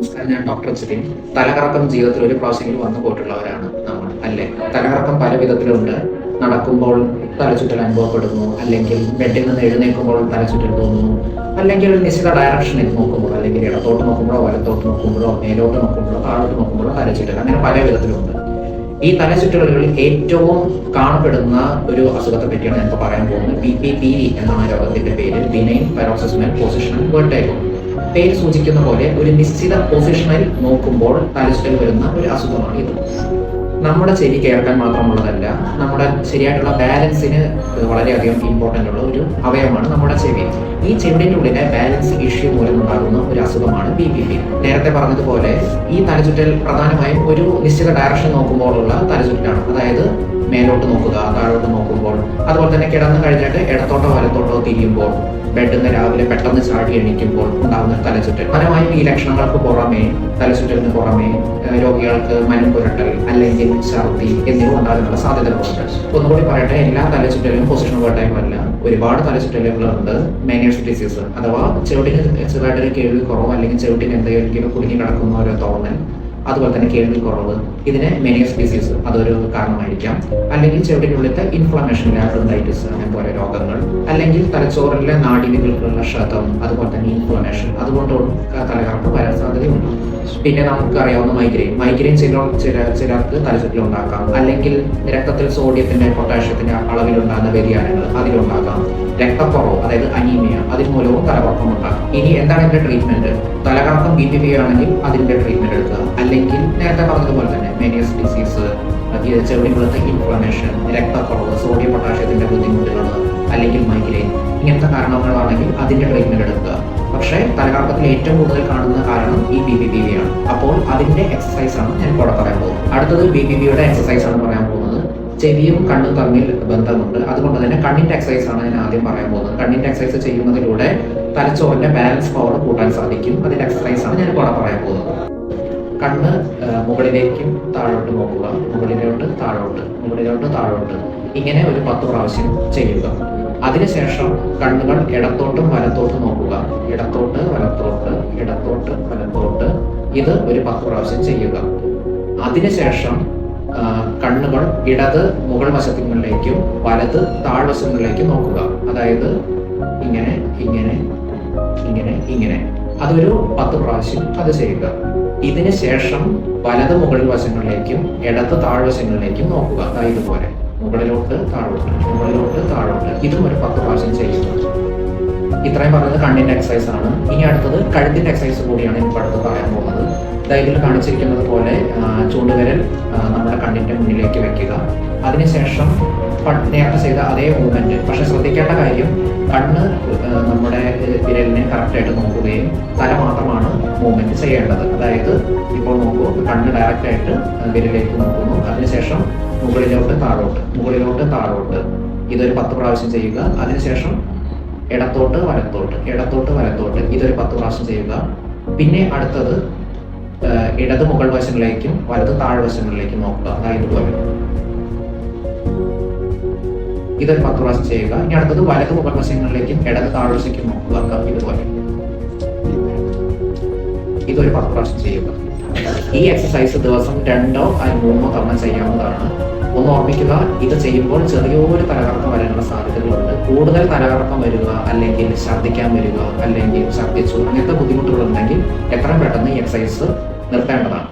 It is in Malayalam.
നമസ്കാരം, ഞാൻ ഡോക്ടർ ചിരിൻ. തലകറക്കം ജീവിതത്തിൽ ഒരു പ്രാവശ്യമെങ്കിലും വന്നു പോയിട്ടുള്ളവരാണ് നമ്മൾ, അല്ലേ? തലകറക്കം പല വിധത്തിലുണ്ട്. നടക്കുമ്പോൾ തലചുറ്റൽ അനുഭവപ്പെടുന്നു, അല്ലെങ്കിൽ ബെഡിൽ നിന്ന് എഴുന്നേൽക്കുമ്പോൾ തലചുറ്റൽ തോന്നുന്നു, അല്ലെങ്കിൽ ഒരു നിശ്ചിത ഡയറക്ഷനിൽ നോക്കുമ്പോൾ, അല്ലെങ്കിൽ ഇടത്തോട്ട് നോക്കുമ്പോഴോ വലത്തോട്ട് നോക്കുമ്പോഴോ മേലോട്ട് നോക്കുമ്പോഴോ താഴോട്ട് നോക്കുമ്പോഴോ തലചുറ്റൽ, അങ്ങനെ പല വിധത്തിലുണ്ട്. ഈ തലചുറ്റലുകളിൽ ഏറ്റവും കാണപ്പെടുന്ന ഒരു അസുഖത്തെ പറ്റിയാണ് ഞാൻ ഇപ്പോൾ പറയാൻ പോകുന്നത്. BPPV എന്നാണ് രോഗത്തിന്റെ പേര്, ബിനൈൻ പാരോക്സിസ്മൽ പൊസിഷണൽ വെർട്ടിഗോ. പേര് സൂചിക്കുന്ന പോലെ ഒരു നിശ്ചിത പൊസിഷനിൽ നോക്കുമ്പോൾ തലചുറ്റൽ വരുന്ന ഒരു അസുഖമാണ് ഇത്. നമ്മുടെ ചെവി കേൾക്കാൻ മാത്രമുള്ളതല്ല, നമ്മുടെ ശരിയായിട്ടുള്ള ബാലൻസിന് വളരെയധികം ഇമ്പോർട്ടൻ്റ് ഉള്ള ഒരു അവയവമാണ് നമ്മുടെ ചെവി. ഈ ചെവിയുടെ ഉള്ളിലെ ബാലൻസ് ഇഷ്യൂ മൂലം ഉണ്ടാകുന്ന ഒരു അസുഖമാണ് BPPV. നേരത്തെ പറഞ്ഞതുപോലെ ഈ തലചുറ്റൽ പ്രധാനമായും ഒരു നിശ്ചിത ഡയറക്ഷൻ നോക്കുമ്പോഴുള്ള തലചുറ്റലാണ്. അതായത് മേലോട്ട് നോക്കുക, താഴോട്ട് നോക്കുമ്പോൾ, അതുപോലെ തന്നെ കിടന്നു കഴിഞ്ഞിട്ട് ഇടത്തോട്ടോ വലത്തോട്ടോ തിരിയുമ്പോൾ, ബെഡിൽ നിന്ന് രാവിലെ പെട്ടെന്ന് ചാടി എണീക്കുമ്പോൾ ഉണ്ടാകുന്ന തലചുറ്റൽ. പരമായും ഈ ലക്ഷണങ്ങൾക്ക് പുറമേ, തലചുറ്റലിന് പുറമേ രോഗികൾക്ക് മനംപുരട്ടൽ അല്ലെങ്കിൽ ഛർദി എന്നിവ ഉണ്ടാകാനുള്ള സാധ്യതകളുണ്ട്. ഒന്നുകൂടി പറയട്ടെ, എല്ലാ തലചുറ്റലും പൊസിഷണൽ വെർട്ടിഗോ അല്ല. ഒരുപാട് തലചുറ്റലുകളുണ്ട്. മേനിയർസ് ഡിസീസ് അഥവാ ചെവിടിന് ചെറുതായിട്ടൊരു കേൾവി കുറവ്, അല്ലെങ്കിൽ ചെവിടിന് എന്തെങ്കിലും കുടുങ്ങി കിടക്കുന്ന ഒരു തോന്നൽ, അതുപോലെ തന്നെ കേൾവി കുറവ്, ഇതിന് മേനിയർസ് ഡിസീസ് അതൊരു കാരണമായിരിക്കാം. അല്ലെങ്കിൽ ചെവിടിനുള്ളിലത്തെ ഇൻഫ്ലമേഷൻ, ലാബ്രഡൈറ്റിസ് അങ്ങനെ പോലെ രോഗങ്ങൾ, അല്ലെങ്കിൽ തലച്ചോറിലെ നാഡികൾക്കുള്ള ക്ഷതം, അതുപോലെ തന്നെ ഇൻഫ്ലമേഷൻ, അതുകൊണ്ടും തലകറക്കം വരാൻ സാധ്യതയുണ്ട്. പിന്നെ നമുക്കറിയാവുന്ന മൈഗ്രെയിൻ ചിലർക്ക് തലചുറ്റൽ ഉണ്ടാക്കാം. അല്ലെങ്കിൽ രക്തത്തിൽ സോഡിയത്തിന്റെ പൊട്ടാഷ്യത്തിന്റെ അളവിലുണ്ടാകുന്ന വ്യതിയാനങ്ങൾ അതിലുണ്ടാകാം. രക്തക്കുറവ്, അതായത് അനീമിയ, അതിന് മൂലവും തലകറക്കം ഉണ്ടാക്കാം. ഇനി എന്താണ് ഇതിന്റെ ട്രീറ്റ്മെന്റ്? തലകറക്കം BPPV ആണെങ്കിൽ അതിന്റെ ട്രീറ്റ്മെന്റ് എടുക്കുക. അല്ലെങ്കിൽ നേരത്തെ പറഞ്ഞതുപോലെ തന്നെ മേനിയസ് ഡിസീസ്, ചെവിടിനുള്ളത്തെ ഇൻഫ്ലമേഷൻ, രക്തക്കുറവ്, സോഡിയം പൊട്ടാഷ്യത്തിന്റെ ബുദ്ധിമുട്ടുകൾ, അല്ലെങ്കിൽ മൈഗ്രെയിൻ, ഇങ്ങനത്തെ കാരണങ്ങളാണെങ്കിൽ അതിന്റെ ട്രീറ്റ്മെന്റ് എടുക്കുക. പക്ഷേ തലകറക്കത്തിൽ ഏറ്റവും കൂടുതൽ കാണുന്ന കാരണം ഈ BPPV ആണ്. അപ്പോൾ അതിന്റെ എക്സസൈസ് ആണ് ഞാൻ ഇവിടെ പറയാൻ പോകുന്നത്. അടുത്തത് BPPVയുടെ എക്സസൈസ് ആണ് പറയാൻ പോകുന്നത്. ചെവിയും കണ്ണും തമ്മിൽ ബന്ധമുണ്ട്. അതുകൊണ്ട് തന്നെ കണ്ണിന്റെ എക്സസൈസ് ആണ് ഞാൻ ആദ്യം പറയാൻ പോകുന്നത്. കണ്ണിന്റെ എക്സസൈസ് ചെയ്യുന്നതിലൂടെ തലച്ചോറിന്റെ ബാലൻസ് പവർ കൂട്ടാൻ സാധിക്കും. അതിന്റെ എക്സസൈസ് ആണ് ഞാൻ ഇവിടെ പറയാൻ പോകുന്നത്. കണ്ണ് മുകളിലേക്കും താഴോട്ട് നോക്കുക, മുകളിലോട്ട് താഴോട്ട്, മുകളിലോട്ട് താഴോട്ട്, ഇങ്ങനെ ഒരു 10 പ്രാവശ്യം ചെയ്യുക. അതിനുശേഷം കണ്ണുകൾ ഇടത്തോട്ടും വലത്തോട്ടും നോക്കുക, ഇടത്തോട്ട് വലത്തോട്ട്, ഇടത്തോട്ട് വലത്തോട്ട്, ഇത് ഒരു 10 പ്രാവശ്യം ചെയ്യുക. അതിനുശേഷം കണ്ണുകൾ ഇടത് മുകൾ വശങ്ങളിലേക്കും വലത് താഴ്വശങ്ങളിലേക്കും നോക്കുക. അതായത് ഇങ്ങനെ ഇങ്ങനെ ഇങ്ങനെ ഇങ്ങനെ, അതൊരു 10 പ്രാവശ്യം അത് ചെയ്യുക. ഇതിന് ശേഷം വലത് മുകൾ വശങ്ങളിലേക്കും ഇടത് താഴ്വശങ്ങളിലേക്കും നോക്കുക. അതായത് ഇതുപോലെ മുകളിലോട്ട് താഴോട്ട്, മുകളിലോട്ട് താഴോട്ട്, ഇതും ഒരു 10 പ്രാവശ്യം ചെയ്യുക. ഇത്രയും പറഞ്ഞത് കണ്ണിന്റെ എക്സസൈസ് ആണ്. ഇനി അടുത്തത് കഴുത്തിന്റെ എക്സസൈസ് കൂടിയാണ് ഇപ്പോൾ അടുത്ത് പറയാൻ പോകുന്നത്. ഇതിൽ കാണിച്ചിരിക്കുന്നത് പോലെ ചൂണ്ടുവിരൽ നമ്മുടെ കണ്ണിന്റെ മുന്നിലേക്ക് വെക്കുക. അതിനുശേഷം നേരത്തെ ചെയ്ത അതേ മൂവ്മെന്റ്, പക്ഷെ ശ്രദ്ധിക്കേണ്ട കാര്യം, കണ്ണ് നമ്മുടെ വിരലിനെ കറക്റ്റായിട്ട് നോക്കുകയും തല മാത്രമാണ് മൂവ്മെന്റ് ചെയ്യേണ്ടത്. അതായത് ഇപ്പോൾ നോക്കൂ, കണ്ണ് ഡയറക്റ്റ് ആയിട്ട് വിരലിലേക്ക് നോക്കുന്നു. അതിനുശേഷം മുകളിലോട്ട് താഴോട്ട്, മുകളിലോട്ട് താഴോട്ട്, ഇതൊരു 10 പ്രാവശ്യം ചെയ്യുക. അതിനുശേഷം ഇടത്തോട്ട് വലത്തോട്ട്, ഇടത്തോട്ട് വലത്തോട്ട്, ഇതൊരു 10 പ്രാവശ്യം ചെയ്യുക. പിന്നെ അടുത്തത് ഇടത് മുകൾ വശങ്ങളിലേക്കും വലത് താഴ്വശങ്ങളിലേക്കും നോക്കുക. അതായത് ഇതുപോലെ, ഇതൊരു 10 പ്രാവശ്യം ചെയ്യുക. ഇനി അടുത്തത് വലത് മുകൾ വശങ്ങളിലേക്കും ഇടത് താഴ്വശയ്ക്കും നോക്കുക. ഇതുപോലെ, ഇതൊരു 10 പ്രാവശ്യം ചെയ്യുക. ഈ എക്സസൈസ് ദിവസം 2 അല്ലെങ്കിൽ 3 തവണ ചെയ്യാവുന്നതാണ്. ഒന്ന് ഓർമ്മിക്കുക, ഇത് ചെയ്യുമ്പോൾ ചെറിയൊരു തലകറക്കം വരാനുള്ള സാധ്യതകളുണ്ട്. കൂടുതൽ തലകറക്കം വരിക, അല്ലെങ്കിൽ ഛർദ്ദിക്കാൻ വരിക, അല്ലെങ്കിൽ ഛർദ്ദിച്ചു, അങ്ങനത്തെ ബുദ്ധിമുട്ടുകളുണ്ടെങ്കിൽ എത്രയും പെട്ടെന്ന് ഈ എക്സസൈസ് നിർത്തേണ്ടതാണ്.